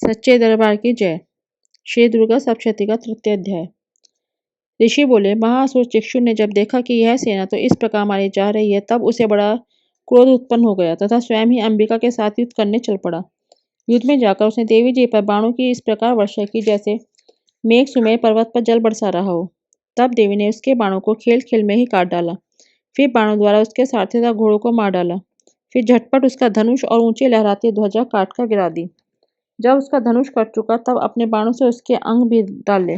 सच्चे दरबार की जय। श्री दुर्गा सप्तशती का तृतीय अध्याय। ऋषि बोले, महाअसुर चिक्षु ने जब देखा कि यह सेना तो इस प्रकार मारी जा रही है, तब उसे बड़ा क्रोध उत्पन्न हो गया तथा स्वयं ही अंबिका के साथ युद्ध करने चल पड़ा। युद्ध में जाकर उसने देवी जी पर बाणों की इस प्रकार वर्षा की जैसे मेघ सुमेर पर्वत पर जल बरसा रहा हो। तब देवी ने उसके बाणों को खेल खेल में ही काट डाला। फिर बाणों द्वारा उसके सारथी तथा घोड़ों को मार डाला। फिर झटपट उसका धनुष और ऊंचे लहराती ध्वजा काट कर गिरा दी। जब उसका धनुष कट चुका, तब अपने बाणों से उसके अंग भी डाले।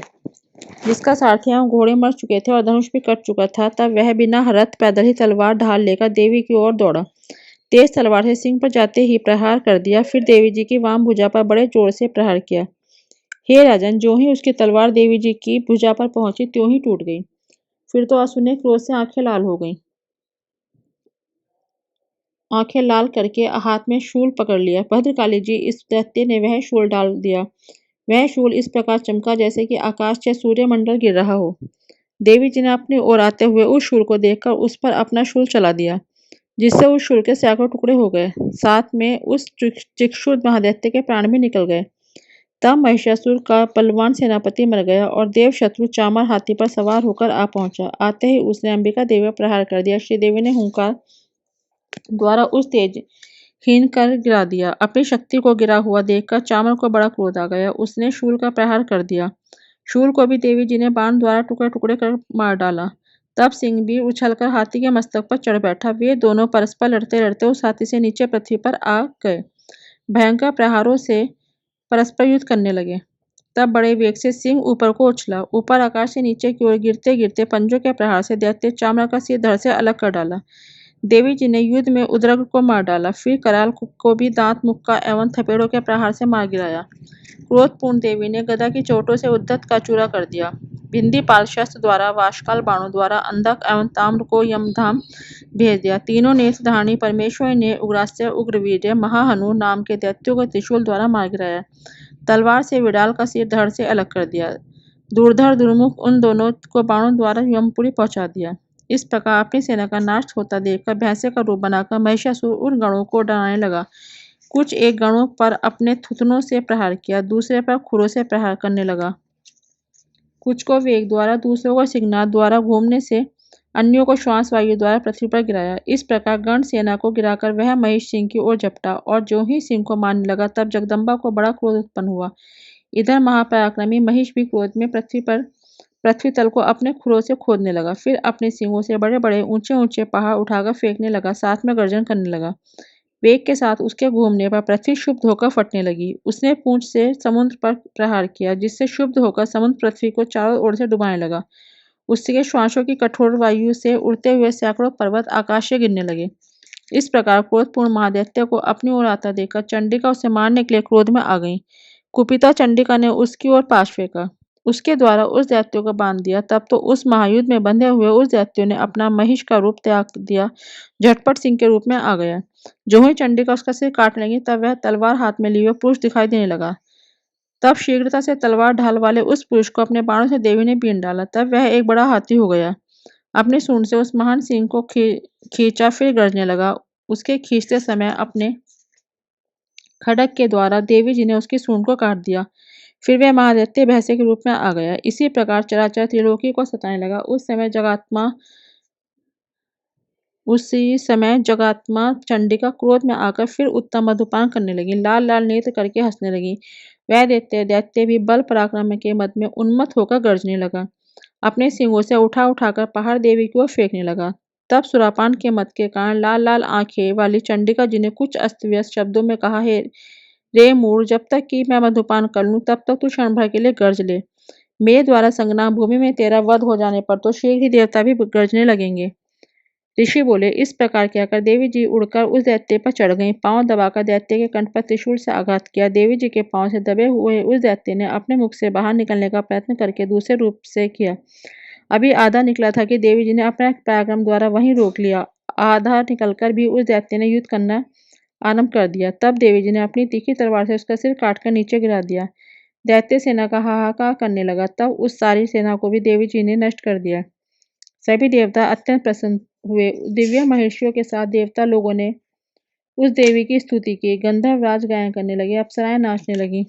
जिसका सारथी एवं घोड़े मर चुके थे और धनुष भी कट चुका था, तब वह बिना रथ पैदल ही तलवार ढाल लेकर देवी की ओर दौड़ा। तेज तलवार से सिंह पर जाते ही प्रहार कर दिया। फिर देवी जी की वाम भुजा पर बड़े जोर से प्रहार किया। हे राजन, जो ही उसकी तलवार देवी जी की भुजा पर पहुंची, त्यों ही टूट गई। फिर तो असुर ने क्रोध से आंखें लाल हो गईं। आंखें लाल करके हाथ में शूल पकड़ लिया। भद्रकाली जी इस दैत्य ने वह शूल डाल दिया। वह शूल इस प्रकार चमका जैसे कि आकाश से सूर्यमंडल गिर रहा हो। देवी जी ने अपनी ओर आते हुए उस शूल को देखकर उस पर अपना शूल चला दिया, जिससे उस शूल के सैकड़ों टुकड़े हो गए। साथ में उस चिक्षुर महादैत्य के प्राण भी निकल गए। तब महिषासुर का बलवान सेनापति मर गया और देव शत्रु चामर हाथी पर सवार होकर आ पहुंचा। आते ही उसने अंबिका देवी पर प्रहार कर दिया। श्रीदेवी ने हुंकार द्वारा उस तेज हीन कर गिरा दिया। अपनी शक्ति को गिरा हुआ देखकर चामर को बड़ा क्रोध आ गया। उसने शूल का प्रहार कर दिया। शूल को भी देवी जी ने बाण द्वारा टुकड़े टुकड़े कर मार डाला। तब सिंह भी उछलकर हाथी के मस्तक पर चढ़ बैठा। वे दोनों परस्पर लड़ते लड़ते उस हाथी से नीचे पृथ्वी पर आ गए। भयंकर प्रहारों से परस्पर युद्ध करने लगे। तब बड़े वेग से सिंह ऊपर को उछला। ऊपर आकाश से नीचे की ओर गिरते गिरते पंजों के प्रहार से दैत्य चामर का सिर धड़ से अलग कर डाला। देवी जी ने युद्ध में उद्रग को मार डाला। फिर कराल को भी दांत मुक्का एवं थपेड़ों के प्रहार से मार गिराया। क्रोधपूर्ण देवी ने गदा की चोटों से उद्धत का चूरा कर दिया। भिंदी पाल शस्त्र द्वारा, वाशकाल बाणों द्वारा अंधक एवं ताम्र को यमधाम भेज दिया। तीनों नेत्रधारणी परमेश्वरी ने उग्रास्त्र, उग्रवीर्य, महाहनु नाम के दैत्यों को त्रिशूल द्वारा मार गिराया। तलवार से विडाल का सिर धड़ से अलग कर दिया। दुर्धर दुर्मुख उन दोनों को बाणों द्वारा यमपुरी पहुंचा दिया। इस प्रकार अपनी सेना का नाश होता देखकर भैंसे का रूप बनाकर महिषासुर उन गणों को डराने लगा। कुछ एक गणों पर अपने थुथनों से प्रहार किया, दूसरे पर खुरों से प्रहार करने लगा। कुछ को वेग द्वारा, दूसरों को सिंहनाद द्वारा घूमने से, अन्यों को श्वास वायु द्वारा पृथ्वी पर गिराया। इस प्रकार गण सेना को गिराकर वह महिष सिंह की ओर झपटा और जो ही सिंह को मारने लगा, तब जगदम्बा को बड़ा क्रोध उत्पन्न हुआ। इधर महापराक्रमी महिष भी क्रोध में पृथ्वी तल को अपने खुरों से खोदने लगा। फिर अपने सिंगों से बड़े बड़े ऊंचे ऊंचे पहाड़ उठाकर फेंकने लगा। साथ में गर्जन करने लगा। वेग के साथ उसके घूमने पर पृथ्वी शुभ्ध होकर फटने लगी। उसने पूंछ से समुद्र पर प्रहार किया, जिससे शुभ्ध होकर समुद्र पृथ्वी को चारों ओर से डुबाने लगा। उसके श्वासों की कठोर वायु से उड़ते हुए सैकड़ों पर्वत आकाश से गिरने लगे। इस प्रकार क्रोधपूर्ण महादैत्य को अपनी ओर आता देखकर चंडिका उसे मारने के लिए क्रोध में आ गई। कुपिता चंडिका ने उसकी ओर पाश फेंका, उसके द्वारा उस दैत्य को बांध दिया। तब तो उस महायुद्ध में बंधे हुए उस दैत्य ने अपना महिष का रूप त्याग दिया, झटपट सिंह के रूप में आ गया। जो ही चंडिका उसका सिर काटने लगी, तब वह तलवार हाथ में लिए हुए पुरुष दिखाई देने लगा। तब शीघ्रता से तलवार ढाल वाले उस पुरुष को अपने बाणों से देवी ने बीन डाला। तब वह एक बड़ा हाथी हो गया। अपनी सूंड से उस महान सिंह को खींचा, फिर गरजने लगा। उसके खींचते समय अपने खड्ग के द्वारा देवी जी ने उसकी सूंड को काट दिया। फिर वह महादैत्य भैंसे के रूप में आ गया। इसी प्रकार चराचर त्रिलोकी को सताने लगा। उसी समय जगात्मा चंडिका क्रोध में आकर फिर उत्तम मधुपान करने लगी। लाल लाल नेत्र करके हंसने लगी। वह दैत्य भी बल पराक्रम के मद में उन्मत्त होकर गरजने लगा। अपने सिंगों से उठा उठाकर पहाड़ देवी की ओर फेंकने लगा। तब सुरापान के मद के कारण लाल लाल आंखें वाली चंडिका जी ने कुछ अस्त व्यस्त शब्दों में कहा, हे रे मूढ़, जब तक कि मैं मधुपान कर लूं, तब तक तू क्षण भर के लिए गर्ज ले। मेरे द्वारा संग्राम भूमि में तेरा वध हो जाने पर तो शीघ्र ही देवता भी गर्जने लगेंगे। ऋषि बोले, इस प्रकार कहकर देवी जी उड़कर उस दैत्य पर चढ़ गईं। पांव दबाकर दैत्य के कंठ पर त्रिशूल से आघात किया। देवी जी के पांव से दबे हुए उस दैत्य ने अपने मुख से बाहर निकलने का प्रयत्न करके दूसरे रूप से किया। अभी आधा निकला था कि देवी जी ने अपने पराक्रम द्वारा वहीं रोक लिया। आधा निकलकर भी उस दैत्य ने युद्ध करना आरंभ कर दिया। तब देवी जी ने अपनी तीखी तलवार से उसका सिर काटकर नीचे गिरा दिया। दैत्य सेना का हाहाकार करने लगा। तब उस सारी सेना को भी देवी जी ने नष्ट कर दिया। सभी देवता अत्यंत प्रसन्न हुए। दिव्य महर्षियों के साथ देवता लोगों ने उस देवी की स्तुति की। गंधर्व राज गायन करने लगे, अप्सराएं नाचने लगी।